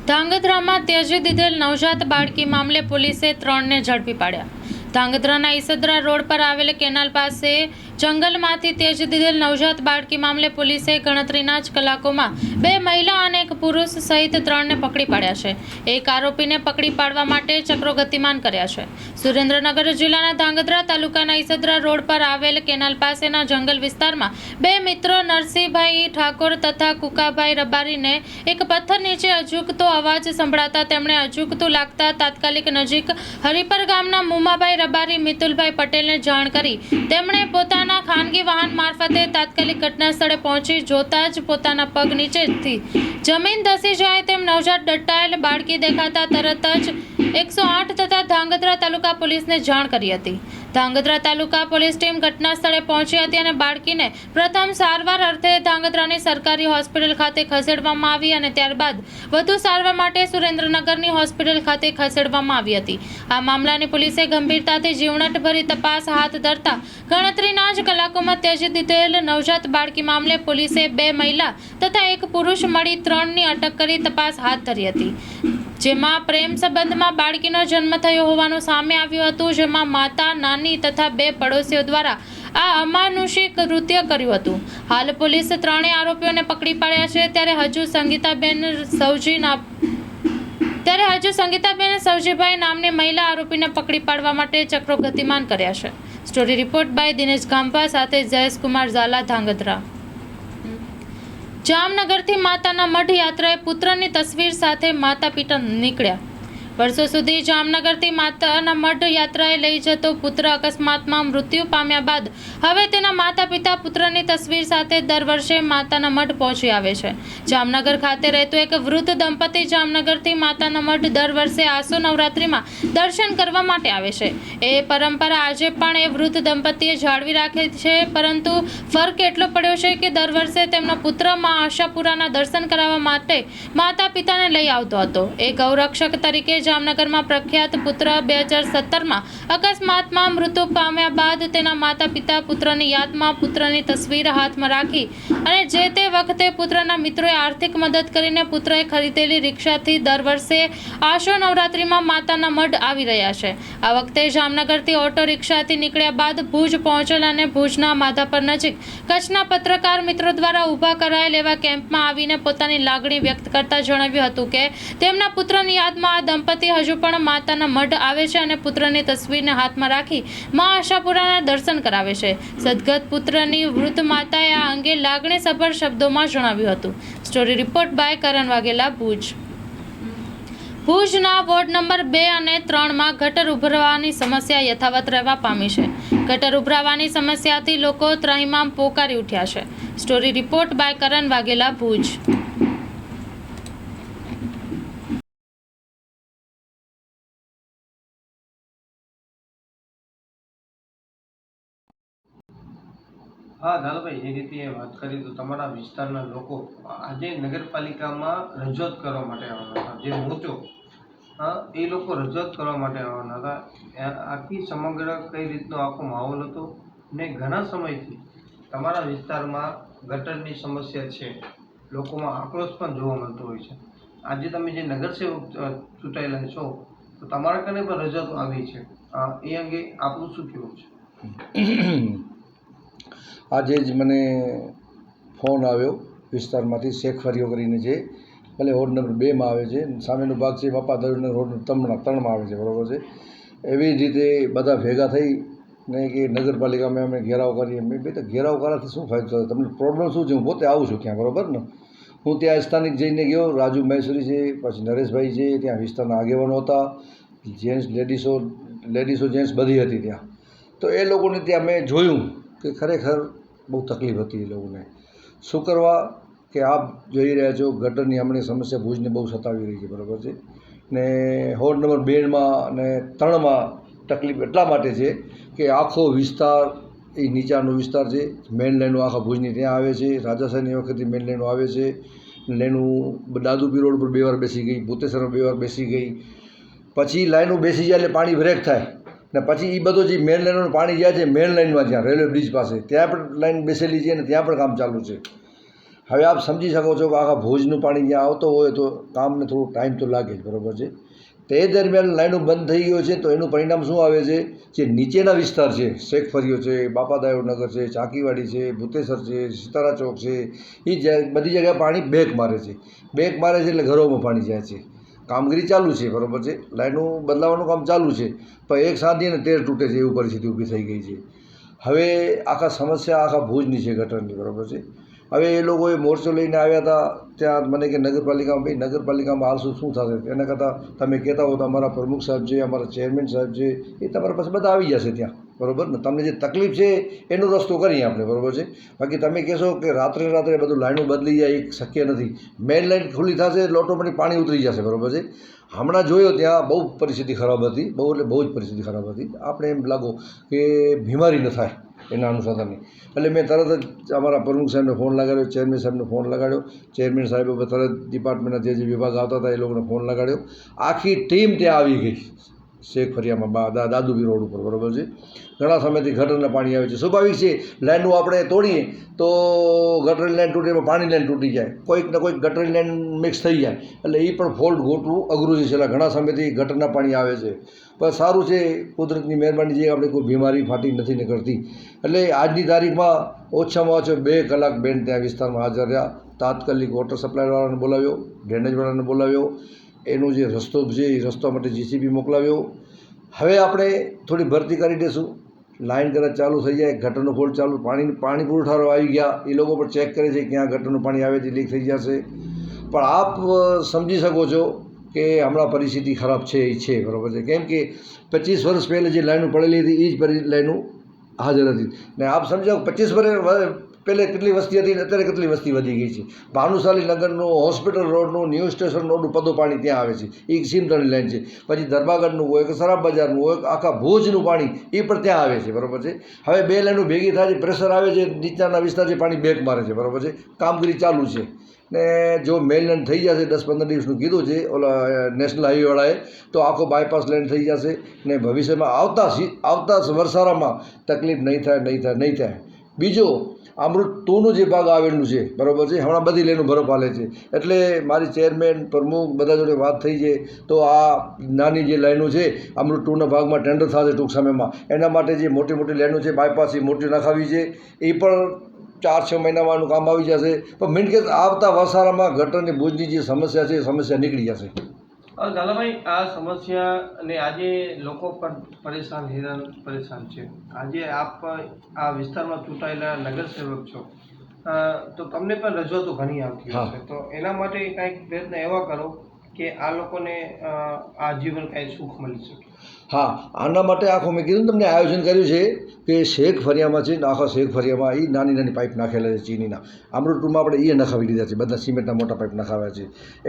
ધાંગધ્રામાં ત્યજી દીધેલ નવજાત બાળકી મામલે પોલીસે 3ને ઝડપી પાડ્યા। ધાંગધ્રાના ઈસદરા રોડ પર આવેલ કેનાલ પાસે જંગલમાંથી ત્યજી દીધેલ નવજાત બાળકી મામલે પોલીસે ગણતરીના જ કલાકોમાં 2 મહિલા અને 1 પુરુષ સહિત 3ને પકડી પાડ્યા છે। એક આરોપીને પકડી પાડવા માટે ચક્રો ગતિમાન કર્યા છે। સુરેન્દ્રનગર જિલ્લાના ધાંગધ્રા તાલુકાના ઈસદરા રોડ પર આવેલ કેનાલ પાસેના જંગલ વિસ્તારમાં 2 મિત્રો નરસિંહભાઈ ઠાકોર તથા કુકાભાઈ રબારીને એક પથ્થર નીચે અજુગતો અવાજ સંભળાતા તેમણે અજુગતું લાગતા તાત્કાલિક નજીક હરિપર ગામના મુમાભાઈ રબારી મિતુલભાઈ પટેલને જાણ કરી તેમણે પોતાના ખાનગી વાહન મારફતે તાત્કાલિક ઘટના સ્થળે પહોંચી જોતા જ પોતાના પગ નીચેથી જમીન ધસી જાય તેમ નવજાત દટાયેલ બાળકી દેખાતા તરત જ 108 તથા ધાંગધ્રા તાલુકા પોલીસને જાણ કરી હતી। ધાંગધ્રા તાલુકા પોલીસ ટીમ ઘટના સ્થળે પહોંચી હતી અને બાળકીને પ્રથમ સારવાર અર્થે ધાંગધ્રાની સરકારી હોસ્પિટલ ખાતે ખસેડવામાં આવી અને ત્યારબાદ વધુ સારવાર માટે સુરેન્દ્રનગરની હોસ્પિટલ ખાતે ખસેડવામાં આવી હતી। આ મામલાની પોલીસે ગંભીરતાથી જીવણટભરી તપાસ હાથ ધરતા ગણતરીના જ કલાકોમાં ત્યજી દીધેલ નવજાત બાળકી મામલે પોલીસે 2 મહિલા તથા 1 પુરુષ મળી 3ની અટક કરી તપાસ હાથ ધરી હતી, જેમાં પ્રેમ સંબંધમાં બાળકીનો જન્મ થયો હોવાનું સામે આવ્યું હતું, જેમાં માતા, નાની તથા 2 પડોશીઓ દ્વારા આ અમાનુષી કૃત્ય કર્યું હતું। હાલ પોલીસે 3 આરોપીઓને પકડી પાડ્યા છે। ત્યારે હજુ સંગીતાબેન સૌજીભાઈ નામની મહિલા આરોપીને પકડી પાડવા માટે ચક્રો ગતિમાન કર્યા છે। Story report by Dinesh Gambha સાથે જયેશકુમાર ઝાલા, ધાંગધ્રા। જામનગરથી માતાના મઢ યાત્રાએ પુત્રની તસવીર સાથે માતા પિતા નીકળ્યા। વર્ષો સુધી જામનગરથી માતાના મઢ યાત્રાએ લઈ જતો પુત્ર અકસ્માતમાં મૃત્યુ પામ્યા બાદ હવે તેના માતા પિતા પુત્રની તસવીર સાથે દર વર્ષે માતાના મઢ પહોંચી આવે છે। જામનગર ખાતે રહેતું એક વૃદ્ધ દંપતી જામનગરથી માતાના મઢ દર વર્ષે આસો નવરાત્રિમાં દર્શન કરવા માટે આવે છે। એ પરંપરા આજે પણ એ વૃદ્ધ દંપતીએ જાળવી રાખે છે, પરંતુ ફરક એટલો પડ્યો છે કે દર વર્ષે તેમનો પુત્ર માં આશાપુરાના દર્શન કરાવવા માટે માતા પિતાને લઈ આવતો હતો। એ ગૌરક્ષક તરીકે જામનગરમાં પ્રખ્યાત પુત્ર 2017માં અકસ્માતમાં મૃત્યુ પામ્યા બાદ તેના માતા પિતા પુત્રની યાદમાં પુત્રની તસવીર હાથમાં રાખી અને જે તે વખતે પુત્રના મિત્રોએ આર્થિક મદદ કરીને પુત્રએ ખરીદેલી રિક્ષાથી દર વર્ષે આશો નવરાત્રિમાં માતાના મઢ આવી રહ્યા છે। આ વખતે જામનગરથી ઓટો રિક્ષાથી નીકળ્યા બાદ ભુજ પહોંચેલ અને ભુજના માધાપર નજીક કચ્છના પત્રકાર મિત્રો દ્વારા ઊભા કરાયેલ એવા કેમ્પમાં આવીને પોતાની લાગણી વ્યક્ત કરતા જણાવ્યું હતું કે તેમના પુત્રની યાદમાં આ દંપતી હજુ પણ માતાના મઢ આવે છે અને પુત્રની તસવીરને હાથમાં રાખી માં આશાપુરાના દર્શન કરાવે છે। સદગત પુત્રની વૃદ્ધ માતાએ આ અંગે લાગણીસભર શબ્દોમાં જણાવ્યું હતું। Story report by Karan Vaghela, Bhuj. ભુજના વોર્ડ નંબર 2 અને 3માં ગટર ઉભરાવાની સમસ્યા યથાવત રહેવા પામી છે। ગટર ઉભરાવાની સમસ્યાથી લોકો ત્રાહિમામ પોકારી ઉઠ્યા છે। Story report by Karan Vaghela, Bhuj. હા ધાલભાઈ, એ રીતે વાત કરી તો તમારા વિસ્તારના લોકો આજે નગરપાલિકામાં રજૂઆત કરવા માટે આવવાના હતા। જે મોરચો એ લોકો રજૂઆત કરવા માટે આવવાના હતા। આખી સમગ્ર કઈ રીતનો આખો માહોલ હતો ને ઘણા સમયથી તમારા વિસ્તારમાં ગટરની સમસ્યા છે, લોકોમાં આક્રોશ પણ જોવા મળતો હોય છે। આજે તમે જે નગરસેવક ચૂંટાયેલા છો તો તમારા કને પણ રજૂઆત આવી છે, એ અંગે આપણું શું કહેવું છે? આજે જ મને ફોન આવ્યો વિસ્તારમાંથી, શેખ ફરિયો કરીને છે, ભલે વોર્ડ નંબર 2માં આવે છે, સામેનો ભાગ છે બાપાદરનો રોડ 3માં આવે છે, બરાબર છે। એવી જ રીતે બધા ભેગા થઈ ને કે નગરપાલિકામાં અમે ઘેરાવ કરીએ। મેં ભાઈ તો ઘેરાવ કરવાથી શું ફાયદો થયો? તમને પ્રોબ્લેમ શું છે? હું પોતે આવું છું ક્યાં, બરાબર ને? હું ત્યાં સ્થાનિક જઈને ગયો, રાજુ મહેશ્વરી છે, પછી નરેશભાઈ છે, ત્યાં વિસ્તારના આગેવાનો હતા, જેન્ટ્સ લેડીઝો જેન્ટ્સ બધી હતી ત્યાં। તો એ લોકોને ત્યાં મેં જોયું કે ખરેખર બહુ તકલીફ હતી એ લોકોને। શું કરવા કે આપ જોઈ રહ્યા છો ગટરની હમણાં સમસ્યા ભુજને બહુ સતાવી રહી છે, બરાબર છે ને? વોર્ડ નંબર 2માં અને 3માં તકલીફ એટલા માટે છે કે આખો વિસ્તાર એ નીચાનો વિસ્તાર છે। મેઇન લાઈનો આખા ભુજની ત્યાં આવે છે, રાજાશાહીની વખતથી મેઇન લાઈનો આવે છે। લાઈનું દાદુપી રોડ પર 2 વાર બેસી ગઈ, ભૂતેશ્વરમાં 2 વાર બેસી ગઈ, પછી લાઈનો બેસી જાય એટલે પાણી બ્રેક થાય ને પછી એ બધું જે મેઇન લાઈનનું પાણી જાય છે મેઇન લાઈનમાં, જ્યાં રેલવે બ્રિજ પાસે ત્યાં પણ લાઈન બેસેલી છે અને ત્યાં પણ કામ ચાલુ છે। હવે આપ સમજી શકો છો કે આખા ભુજનું પાણી જ્યાં આવતો હોય તો કામને થોડું ટાઈમ તો લાગે જ, બરાબર છે. તે દરમિયાન લાઈનો બંધ થઈ ગયો છે તો એનું પરિણામ શું આવે છે, જે નીચેના વિસ્તાર છે, શેખ ફરિયો છે, બાપાદાયો નગર છે, ચાકીવાડી છે, ભૂતેસર છે, સિતારા ચોક છે, એ બધી જગ્યાએ પાણી બેક મારે છે. બેક મારે છે એટલે ઘરોમાં પાણી જાય છે. કામગીરી ચાલુ છે, બરાબર છે, લાઈનો બદલાવાનું કામ ચાલુ છે, પણ એક સાંધી અને તેર તૂટે છે એવી પરિસ્થિતિ ઊભી થઈ ગઈ છે. હવે આખા સમસ્યા આખા ભુજની છે, ગટરની, બરાબર છે. હવે એ લોકોએ મોરચો લઈને આવ્યા હતા ત્યાં મને કે નગરપાલિકામાં, ભાઈ નગરપાલિકામાં હાલ શું થશે, એના કરતાં તમે કહેતા હો તો અમારા પ્રમુખ સાહેબ છે, અમારા ચેરમેન સાહેબ છે, એ તમારા પાસે બધા આવી જશે ત્યાં, બરાબર ને. તમને જે તકલીફ છે એનો રસ્તો કરીએ આપણે, બરાબર છે. બાકી તમે કહેશો કે રાત્રે બધું લાઈનો બદલી જાય એ શક્ય નથી. મેઇન લાઈન ખુલ્લી થશે એટલે ઓટોમેટિક પાણી ઉતરી જશે, બરાબર છે. હમણાં જોયો ત્યાં બહુ પરિસ્થિતિ ખરાબ હતી, બહુ જ પરિસ્થિતિ ખરાબ હતી. આપણે એમ લાગો કે બીમારી ન થાય એના અનુસંધાનની. એટલે મેં તરત જ અમારા પ્રમુખ સાહેબને ફોન લગાડ્યો, ચેરમેન સાહેબને ફોન લગાડ્યો. ચેરમેન સાહેબે તરત ડિપાર્ટમેન્ટના જે વિભાગ આવતા હતા એ લોકોને ફોન લગાડ્યો. આખી ટીમ ત્યાં આવી ગઈ શેખ ફરિયામાં, દાદુબી રોડ ઉપર, બરાબર છે. ઘણા સમયથી ગટરના પાણી આવે છે. સ્વાભાવિક છે, લાઈનો આપણે તોડીએ તો ગટરની લાઈન તૂટે એમાં પાણી લાઈન તૂટી જાય, કોઈક ને કોઈક ગટરની લાઈન મિક્સ થઈ જાય, એટલે એ પણ ફોલ્ટ ગોઠવું અઘરું છે. છેલ્લા ઘણા સમયથી ગટરના પાણી આવે છે, પણ સારું છે, કુદરતની મહેરબાની છે, આપણે કોઈ બીમારી ફાટી નથી નીકળતી. એટલે આજની તારીખમાં ઓછામાં ઓછો 2 કલાક બેન ત્યાં વિસ્તારમાં હાજર રહ્યા. તાત્કાલિક વોટર સપ્લાયવાળાને બોલાવ્યો, ડ્રેનેજવાળાને બોલાવ્યો, એનો જે રસ્તો છે એ રસ્તા માટે જીસીબી મોકલાવ્યો. હવે આપણે થોડી ભરતી કરી દઈશું. લાઈન કદાચ ચાલુ થઈ જાય, ગટરનો ફોલ્ટ ચાલુ, પાણી પુરવઠારો આવી ગયા, એ લોકો પણ ચેક કરે છે ક્યાં ગટરનું પાણી આવે છે, લીક થઈ જશે. પણ આપ સમજી શકો છો કે હમણાં પરિસ્થિતિ ખરાબ છે એ છે, બરાબર છે. કેમ કે 25 વર્ષ પહેલાં જે લાઈનો પડેલી હતી એ જ લાઈનો હાજર હતી. ને આપ સમજો 25 વર્ષ પહેલે કેટલી વસ્તી હતી ને અત્યારે કેટલી વસ્તી વધી ગઈ છે. ભાનુશાલી નગરનું, હોસ્પિટલ રોડનું, ન્યૂ સ્ટેશન રોડનું બધું પાણી ત્યાં આવે છે, એ સીમતળની લાઈન છે. પછી દરબાગઢનું હોય કે શરાબ બજારનું હોય કે આખા ભુજનું પાણી એ પણ ત્યાં આવે છે, બરાબર છે. હવે 2 લાઈનો ભેગી થાય છે, પ્રેશર આવે છે, નીચાના વિસ્તાર છે, પાણી બેક મારે છે, બરાબર છે. કામગીરી ચાલુ છે. ને જો મેઇન લાઈન થઈ જશે, 10-15 દિવસનું કીધું છે ઓલા નેશનલ હાઈવેવાળાએ, તો આખો બાયપાસ લાઈન થઈ જશે. ને ભવિષ્યમાં આવતા વર્ષારામાં તકલીફ નહીં થાય. બીજો અમૃત 2નું જે ભાગ આવેલું છે, બરાબર છે, હમણાં બધી લાઈનો બરફ હાલે છે. એટલે મારી ચેરમેન, પ્રમુખ બધા જોડે વાત થઈ છે, તો આ નાની જે લાઈનો છે અમૃત 2ના ભાગમાં ટેન્ડર થશે ટૂંક સમયમાં. એના માટે જે મોટી લાઈનો છે બાયપાસ એ મોટી નખાવી છે, એ પણ 4-6 મહિનામાં આનું કામ આવી જશે. પણ મીનકેસ આવતા વરસાદમાં ગટરની ભુજની જે સમસ્યા છે એ સમસ્યા નીકળી જશે. ઝાલાભાઈ, આ સમસ્યાને આજે લોકો પણ પરેશાન છે. આજે આપ આ વિસ્તારમાં ચૂંટાયેલા નગરસેવક છો, તો તમને પણ રજૂઆતો ઘણી આવતી હશે, તો એના માટે કંઈક પ્રયત્ન એવા કરો કે આ લોકોને આજીવન કાંઈ સુખ મળી શકે. હા, આના માટે આખું મેં કીધું તમને આયોજન કર્યું છે કે શેખ ફરિયામાં છે ને, આખા શેખ ફરિયામાં એ નાની પાઇપ નાખેલા છે ચીનીના. અમૃત 2માં આપણે એ નખાવી દીધા છે, બધા સિમેન્ટના મોટા પાઇપ નખાવ્યા છે.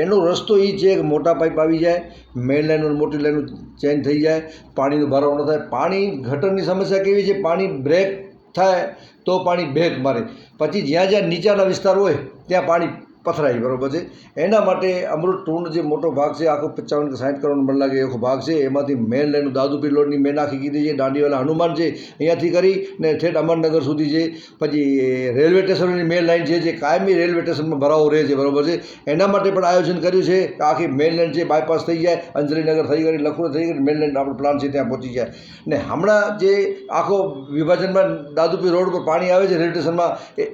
એનો રસ્તો એ છે કે મોટા પાઇપ આવી જાય, મેઇન લાઈનો મોટી લાઈનો ચેન્જ થઈ જાય, પાણીનો ભરાવો ન થાય. પાણી ગટરની સમસ્યા કેવી છે, પાણી બ્રેક થાય તો પાણી બેક મારે, પછી જ્યાં નીચાના વિસ્તાર હોય ત્યાં પાણી પથરાય, બરાબર છે. એના માટે અમૃત 2નો જે મોટો ભાગ છે, આખો 55 કે 60 કરોડ મને લાગે એવો ભાગ છે, એમાંથી મેન લાઈન દાદુપીર રોડની મેં નાખી કીધી છે, દાંડીવાલા હનુમાન છે અહીંયાથી કરી ને ઠેઠ અમરનગર સુધી છે. પછી રેલવે સ્ટેશનની મેન લાઈન છે, જે કાયમી રેલવે સ્ટેશનમાં ભરાવો રહે છે, બરાબર છે. એના માટે પણ આયોજન કર્યું છે કે આખી મેન લાઈન છે બાયપાસ થઈ જાય, અંજલીનગર થઈ ગઈ, લખોડ થઈ ગઈ, મેન લાઈન આપણો પ્લાન છે ત્યાં પહોંચી જાય. ને હમણાં જે આખો વિભાજનમાં દાદુપીર રોડ પર પાણી આવે છે રેલવે સ્ટેશનમાં,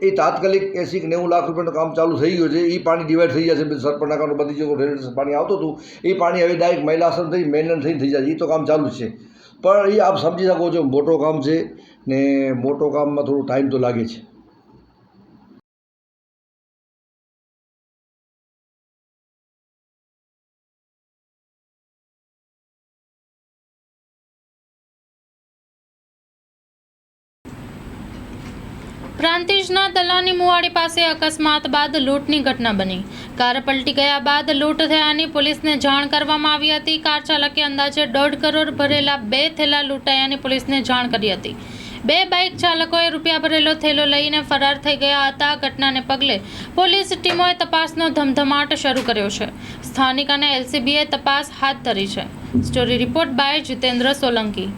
એ તાત્કાલિક 80 કે 90 લાખ રૂપિયાનું કામ ચાલુ થઈ ગયું છે. એ પાણી ડિવાઈડ થઈ જશે, સરપંચ નાકાનું બધી જગ્યાએ રેલવે સ્ટેશન પાણી આવતું હતું, એ પાણી હવે ડાયરેક્ટ મહિલા આશ્રમ થઈ મેઇનલેન્ડ થઈ જાય. એ તો કામ ચાલુ છે, પણ એ આપ સમજી શકો છો મોટો કામ છે ને મોટો કામમાં થોડું ટાઈમ તો લાગે છે. પ્રાંતિજના દલાની મુવાડી પાસે અકસ્માત બાદ લૂંટની ઘટના બની. કાર પલટી ગયા બાદ લૂંટ થયાની પોલીસને જાણ કરવામાં આવી હતી. કાર ચાલકે અંદાજે 1.5 કરોડ ભરેલા 2 થેલા લૂંટાયાની પોલીસને જાણ કરી હતી. 2 બાઇક ચાલકોએ રૂપિયા ભરેલો થેલો લઈને ફરાર થઈ ગયા હતા. ઘટનાને પગલે પોલીસ ટીમોએ તપાસનો ધમધમાટ શરૂ કર્યો છે. સ્થાનિક અને એલસીબીએ તપાસ હાથ ધરી છે. Story report by Jitendra Solanki.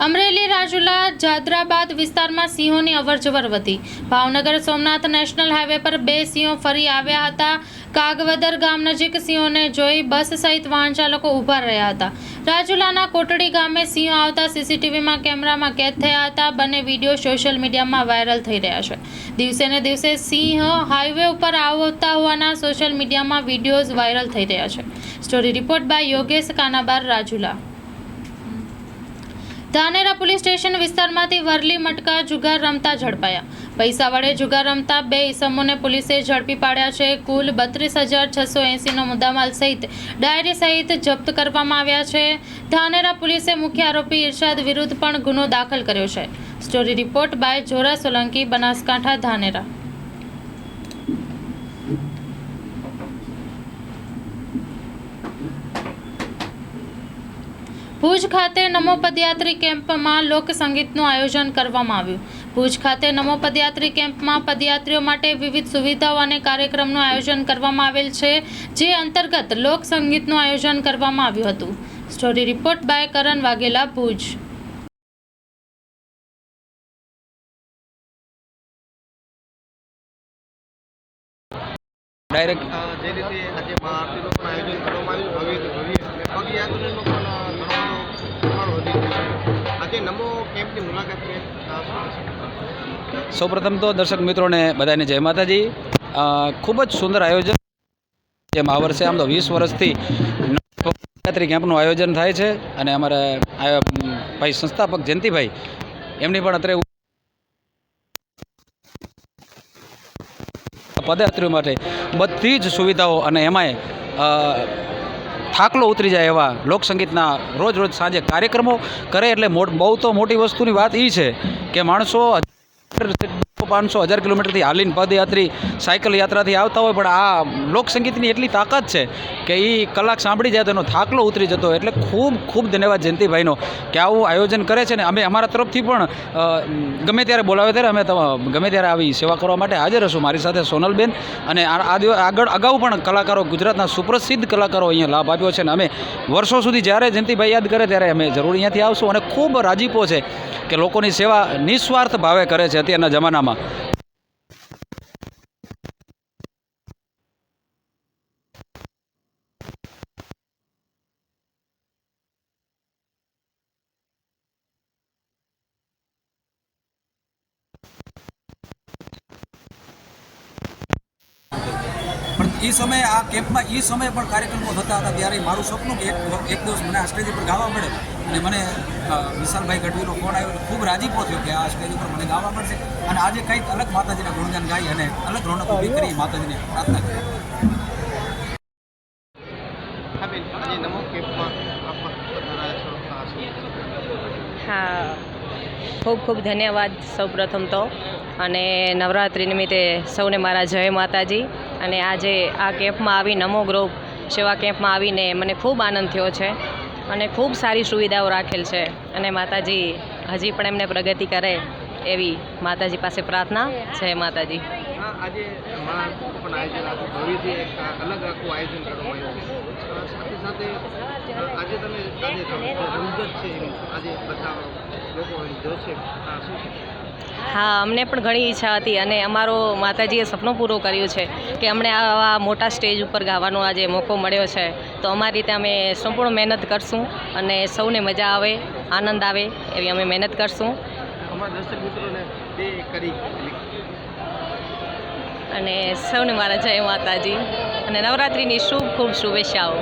Amreli Rajula જાદરાબાદ વિસ્તારમાં સિંહોની અવરજવર વધી. ભાવનગર સોમનાથ નેશનલ હાઈવે પર 2 સિંહો ફરી આવ્યા હતા. કાગવદર ગામ નજીક સિંહોને જોઈ બસ સહિત વાહન ચાલકો ઊભા રહ્યા હતા. રાજુલાના કોટડી ગામે સિંહો આવતા સીસીટીવીમાં કેમેરામાં કેદ થયા હતા. બંને વિડીયો સોશિયલ મીડિયામાં વાયરલ થઈ રહ્યા છે. દિવસે ને દિવસે સિંહ હાઈવે ઉપર આવતા હોવાના સોશિયલ મીડિયામાં વિડીયોઝ વાયરલ થઈ રહ્યા છે. Story report by Yogesh Kanabar, Rajula. Dhanera police station વિસ્તારમાંથી વરલી મટકા જુગાર રમતા ઝડપાયા. પૈસા વડે જુગાર રમતા 2 ઈસમોને પોલીસે ઝડપી પાડ્યા છે. કુલ 32,680નો મુદ્દામાલ સહિત ડાયરી સહિત જપ્ત કરવામાં આવ્યા છે. ધાનેરા પોલીસે મુખ્ય આરોપી ઇરશાદ વિરુદ્ધ પણ ગુનો દાખલ કર્યો છે. સ્ટોરી રિપોર્ટ બાય જોરા સોલંકી, બનાસકાંઠા, ધાનેરા. ભુજ ખાતે નમો પદયાત્રી કેમ્પમાં લોકસંગીતનું આયોજન કરવામાં આવ્યું. ભુજ ખાતે નમો પદયાત્રી કેમ્પમાં પદયાત્રીઓ માટે વિવિધ સુવિધાઓ અને કાર્યક્રમનું આયોજન કરવામાં આવેલ છે, જે અંતર્ગત લોકસંગીતનું આયોજન કરવામાં આવ્યું હતું. Story report by Karan Vaghela, Bhuj. Direct જે રીતે આજે મહાઆરતીનું પણ આયોજન કરવામાં આવ્યું ભવ્ય પગયાત્રીનું પણ ઘણો પ્રમાણ વધી ગયું છે. આજે નમો કેમ્પની મુલાકાત છે. સૌપ્રથમ તો દર્શક મિત્રોને બધાને જય માતાજી. ખૂબ જ સુંદર આયોજન. જેમ આ વર્ષે આમ તો 20 વર્ષથી પદયાત્રી કેમ્પનું આયોજન થાય છે અને અમારા ભાઈ સંસ્થાપક જયંતિભાઈ એમની પણ અત્રે પદયાત્રીઓ માટે બધી જ સુવિધાઓ અને એમાંય થાકલો ઉતરી જાય એવા લોકસંગીતના રોજ સાંજે કાર્યક્રમો કરે. એટલે બહુ તો મોટી વસ્તુની વાત એ છે કે માણસો 500-1000 કિલોમીટરથી હાલીને પદયાત્રી સાયકલ યાત્રાથી આવતા હોય, પણ આ લોકસંગીતની એટલી તાકાત છે કે એ કલાક સાંભળી જાય તો એનો થાકલો ઉતરી જતો. એટલે ખૂબ ધન્યવાદ જયંતિભાઈનો કે આવું આયોજન કરે છે. ને અમે અમારા તરફથી પણ ગમે ત્યારે બોલાવે ત્યારે અમે ગમે ત્યારે આવી સેવા કરવા માટે હાજર હશું. મારી સાથે સોનલબેન અને અગાઉ પણ કલાકારો, ગુજરાતના સુપ્રસિદ્ધ કલાકારો અહીંયા લાભ આપ્યો છે. અને અમે વર્ષો સુધી જ્યારે જયંતિભાઈ યાદ કરે ત્યારે અમે જરૂર અહીંયાથી આવશું. અને ખૂબ રાજીપો છે કે લોકોની સેવા નિસ્વાર્થ ભાવે કરે છે અત્યારના જમાનામાં. પણ એ સમયે આ કેમ્પમાં એ સમયે પણ કાર્યક્રમો થતા હતા ત્યારે મારું સપનું કે એક દિવસ મને આ સ્ટેજ ઉપર ગાવા મળે. અને મને વિશાલભાઈ ગઢવીનો ફોન આવ્યો. ખૂબ રાજીપો થયો કે આ સ્ટેજ ઉપર મને ગાવા મળશે અને આજે કંઈક અલગ માતાજીના ગુણગાન ગાઈ અને અલગ રોનક ઊભી કરી માતાજીને પ્રાર્થના કરી. હા બેન, આજે નમો કેમ્પમાં આપ પધાર્યા છો. હા, ખૂબ ધન્યવાદ સૌપ્રથમ તો. અને નવરાત્રિ નિમિત્તે સૌને મારા જય માતાજી. અને આજે આ કેમ્પમાં આવી, નમો ગ્રુપ સેવા કેમ્પમાં આવીને મને ખૂબ આનંદ થયો છે અને ખૂબ સારી સુવિધાઓ રાખેલ છે. અને માતાજી હજી પણ એમને પ્રગતિ કરે એવી માતાજી પાસે પ્રાર્થના. જય માતાજી. આજે મહાઆરતીનું પણ આયોજન આખું ભવ્યથી એક અલગ આખું આયોજન કરવામાં આવ્યું છે. સાથે આજે તમે રમઝટ છે આજે બધા લોકો જોશે, શું છે? હા, અમને પણ ઘણી ઈચ્છા હતી અને અમારો માતાજીએ સપનું પૂરું કર્યું છે કે અમને આવા મોટા સ્ટેજ ઉપર ગાવાનો આજે મોકો મળ્યો છે. તો અમારી રીતે અમે સંપૂર્ણ મહેનત કરશું અને સૌને મજા આવે, આનંદ આવે એવી અમે મહેનત કરશું. અમારા દર્શક મિત્રોને બે કરી અને સૌને મારા જય માતાજી અને નવરાત્રિની ખૂબ શુભેચ્છાઓ.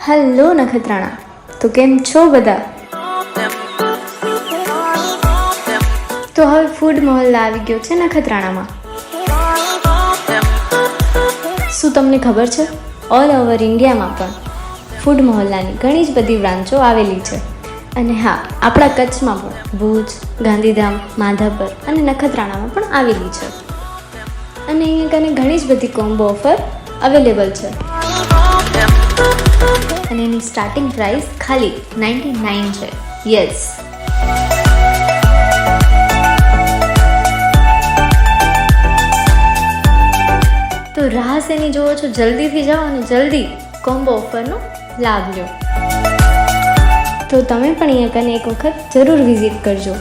હેલો નખત્રાણા, તો કેમ છો બધા? તો હવે ફૂડ મહોલ્લા આવી ગયો છે નખત્રાણામાં. શું તમને ખબર છે ઓલ ઓવર ઇન્ડિયામાં પણ ફૂડ મહોલ્લાની ઘણી જ બધી બ્રાન્ચો આવેલી છે. અને હા, આપણા કચ્છમાં પણ ભુજ, ગાંધીધામ, માધાપર અને નખત્રાણામાં પણ આવેલી છે. અને અહીંયા કને ઘણી જ બધી કોમ્બો ઓફર અવેલેબલ છે. અને એની સ્ટાર્ટિંગ પ્રાઇસ ખાલી 99 છે. યસ, તો રાહ શેની જોવો છો? જલ્દીથી જાઓ અને જલ્દી કોમ્બો ઓફરનો લાભ લો. તો તમે પણ અહીંયા કને એક વખત જરૂર વિઝિટ કરજો.